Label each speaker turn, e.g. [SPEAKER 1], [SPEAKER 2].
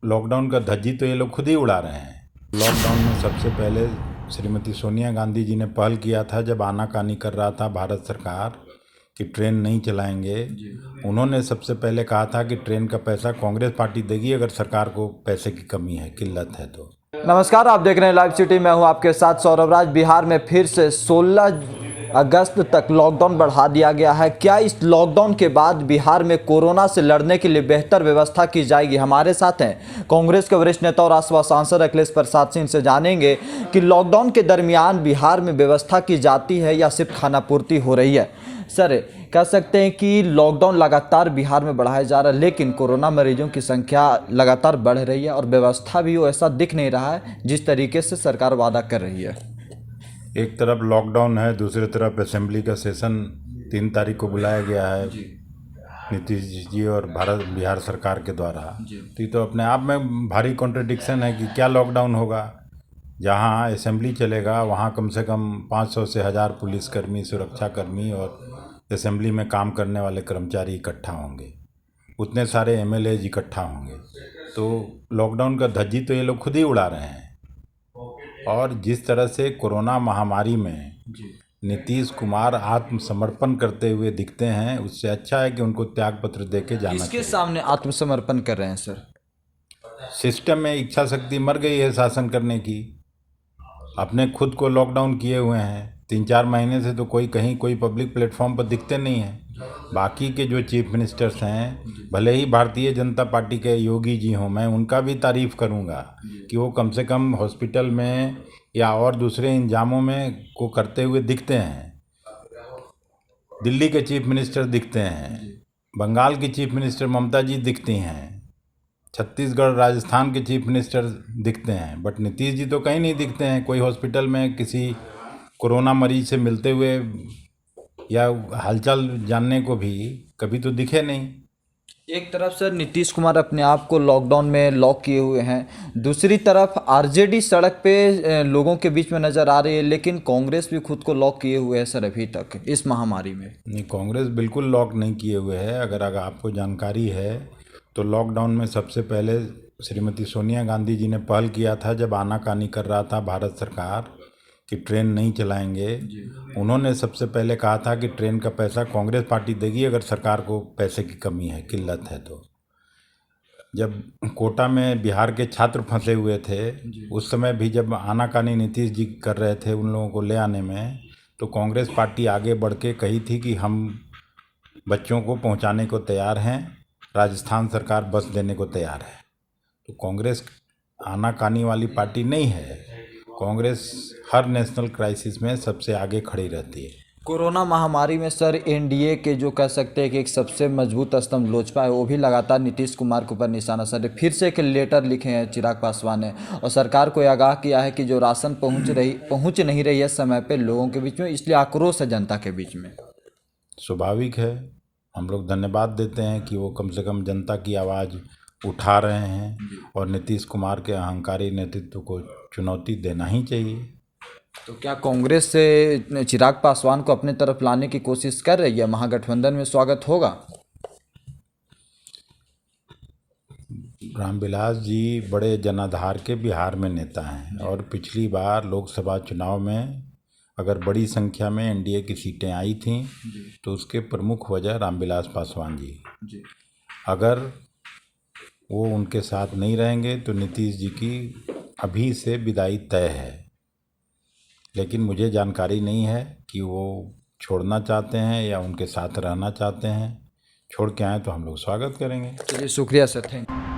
[SPEAKER 1] Lockdown का धज्जी तो ये लोग खुद ही उड़ा रहे हैं। लॉकडाउन में सबसे पहले श्रीमती सोनिया गांधी जी ने पहल किया था, जब आनाकानी कर रहा था भारत सरकार कि ट्रेन नहीं चलाएंगे। उन्होंने सबसे पहले कहा था कि ट्रेन का पैसा कांग्रेस पार्टी देगी अगर सरकार को पैसे की कमी है, किल्लत है तो।
[SPEAKER 2] नमस्कार, आप देख रहे हैं लाइव सिटी। मैं हूं आपके साथ सौरभ राज। बिहार में फिर से 16 अगस्त तक लॉकडाउन बढ़ा दिया गया है। क्या इस लॉकडाउन के बाद बिहार में कोरोना से लड़ने के लिए बेहतर व्यवस्था की जाएगी? हमारे साथ हैं कांग्रेस के वरिष्ठ नेता और राज्यसभा सांसद अखिलेश प्रसाद सिंह। से जानेंगे कि लॉकडाउन के दरमियान बिहार में व्यवस्था की जाती है या सिर्फ खानापूर्ति हो रही है। सर, कह सकते हैं कि लॉकडाउन लगातार बिहार में बढ़ाया जा रहा है, लेकिन कोरोना मरीजों की संख्या लगातार बढ़ रही है और व्यवस्था भी ऐसा दिख नहीं रहा है जिस तरीके से सरकार वादा कर रही है।
[SPEAKER 1] एक तरफ लॉकडाउन है, दूसरी तरफ असेंबली का सेशन 3 तारीख को बुलाया गया है नीतीश जी और बिहार सरकार के द्वारा। तो ये तो अपने आप में भारी कॉन्ट्रडिक्शन है कि क्या लॉकडाउन होगा। जहाँ असेंबली चलेगा वहाँ कम से कम 500 से 1000 पुलिसकर्मी, सुरक्षाकर्मी और असेंबली में काम करने वाले कर्मचारी इकट्ठा होंगे, उतने सारे एमएलए इकट्ठा होंगे। तो लॉकडाउन का धज्जी तो ये लोग खुद ही उड़ा रहे हैं। और जिस तरह से कोरोना महामारी में नीतीश कुमार आत्मसमर्पण करते हुए दिखते हैं, उससे अच्छा है कि उनको त्यागपत्र दे के जाना
[SPEAKER 2] इसके
[SPEAKER 1] चाहिए।
[SPEAKER 2] सामने आत्मसमर्पण कर रहे हैं सर?
[SPEAKER 1] सिस्टम में इच्छा शक्ति मर गई है शासन करने की। अपने खुद को लॉकडाउन किए हुए हैं 3-4 महीने से, तो कोई पब्लिक प्लेटफॉर्म पर दिखते नहीं हैं। बाकी के जो चीफ मिनिस्टर्स हैं, भले ही भारतीय जनता पार्टी के योगी जी हों, मैं उनका भी तारीफ़ करूंगा कि वो कम से कम हॉस्पिटल में या और दूसरे इंजामों में को करते हुए दिखते हैं। दिल्ली के चीफ मिनिस्टर दिखते हैं, बंगाल की चीफ मिनिस्टर ममता जी दिखती हैं, छत्तीसगढ़ राजस्थान के चीफ मिनिस्टर दिखते हैं, बट नीतीश जी तो कहीं नहीं दिखते हैं। कोई हॉस्पिटल में किसी कोरोना मरीज से मिलते हुए या हालचाल जानने को भी कभी तो दिखे नहीं।
[SPEAKER 2] एक तरफ सर नीतीश कुमार अपने आप को लॉकडाउन में लॉक किए हुए हैं, दूसरी तरफ आरजेडी सड़क पे लोगों के बीच में नजर आ रही है, लेकिन कांग्रेस भी खुद को लॉक किए हुए है सर अभी तक इस महामारी में।
[SPEAKER 1] नहीं, कांग्रेस बिल्कुल लॉक नहीं किए हुए है। अगर आपको जानकारी है तो लॉकडाउन में सबसे पहले श्रीमती सोनिया गांधी जी ने पहल किया था, जब आनाकानी कर रहा था भारत सरकार कि ट्रेन नहीं चलाएंगे। उन्होंने सबसे पहले कहा था कि ट्रेन का पैसा कांग्रेस पार्टी देगी अगर सरकार को पैसे की कमी है, किल्लत है तो। जब कोटा में बिहार के छात्र फंसे हुए थे, उस समय भी जब आनाकानी नीतीश जी कर रहे थे उन लोगों को ले आने में, तो कांग्रेस पार्टी आगे बढ़ के कही थी कि हम बच्चों को पहुंचाने को तैयार हैं, राजस्थान सरकार बस देने को तैयार है। तो कांग्रेस आनाकानी वाली पार्टी नहीं है। कांग्रेस हर नेशनल क्राइसिस में सबसे आगे खड़ी रहती है।
[SPEAKER 2] कोरोना महामारी में सर एनडीए के जो कह सकते हैं कि एक सबसे मजबूत स्तंभ लोजपा है, वो भी लगातार नीतीश कुमार के ऊपर निशाना सर फिर से एक लेटर लिखे हैं चिराग पासवान ने और सरकार को आगाह किया है कि जो राशन पहुंच नहीं रही है समय पे लोगों के बीच में, इसलिए आक्रोश है जनता के बीच में।
[SPEAKER 1] स्वाभाविक है, हम लोग धन्यवाद देते हैं कि वो कम से कम जनता की आवाज़ उठा रहे हैं और नीतीश कुमार के अहंकारी नेतृत्व को चुनौती देना ही चाहिए।
[SPEAKER 2] तो क्या कांग्रेस से चिराग पासवान को अपने तरफ लाने की कोशिश कर रही है? महागठबंधन में स्वागत होगा?
[SPEAKER 1] रामविलास जी बड़े जनाधार के बिहार में नेता हैं और पिछली बार लोकसभा चुनाव में अगर बड़ी संख्या में एनडीए की सीटें आई थीं तो उसके प्रमुख वजह रामविलास पासवान जी। अगर वो उनके साथ नहीं रहेंगे तो नीतीश जी की अभी से विदाई तय है। लेकिन मुझे जानकारी नहीं है कि वो छोड़ना चाहते हैं या उनके साथ रहना चाहते हैं। छोड़ के आए तो हम लोग स्वागत करेंगे।
[SPEAKER 2] चलिए, शुक्रिया सर, थैंक यू।